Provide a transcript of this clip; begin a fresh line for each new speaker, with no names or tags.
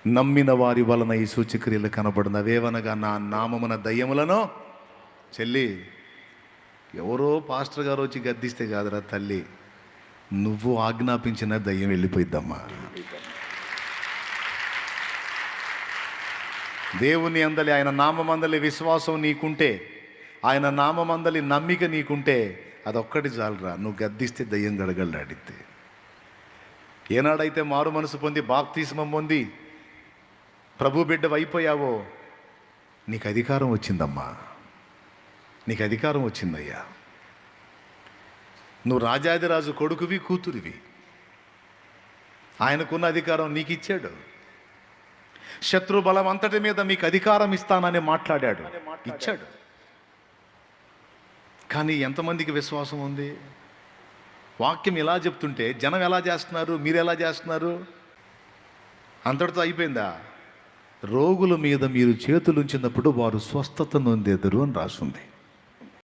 నమ్మిన వారి వలన ఈ సూచక్రియలు కనబడిన అవేవనగా నా నామమున దయ్యములను చెల్లి, ఎవరో పాస్టర్ గారు వచ్చి గద్దిస్తే కాదురా తల్లి, నువ్వు ఆజ్ఞాపించిన దయ్యం వెళ్ళిపోయిద్దమ్మా. దేవుని అందలి, ఆయన నామందలి విశ్వాసం నీకుంటే, ఆయన నామందలి నమ్మిక నీకుంటే అదొక్కటి చాలురా. నువ్వు గద్దిస్తే దయ్యం గడగడలాడిద్ది. ఏనాడైతే మారు మనసు పొంది బాప్తిస్మం పొంది ప్రభు బిడ్డ అయిపోయావో నీకు అధికారం వచ్చిందమ్మా, నీకు అధికారం వచ్చిందయ్యా. నువ్వు రాజాదిరాజు కొడుకువి, కూతురివి. ఆయనకున్న అధికారం నీకు ఇచ్చాడు. శత్రు బలం అంతటి మీద మీకు అధికారం ఇస్తానని మాట్లాడాడు, ఇచ్చాడు. కానీ ఎంతమందికి విశ్వాసం ఉంది? వాక్యం ఎలా చెప్తుంటే జనం ఎలా చేస్తున్నారు, మీరు ఎలా చేస్తున్నారు? అంతటితో అయిపోయిందా? రోగుల మీద మీరు చేతులు ఉంచినప్పుడు వారు స్వస్థత నొందెదరు అని రాసుంది.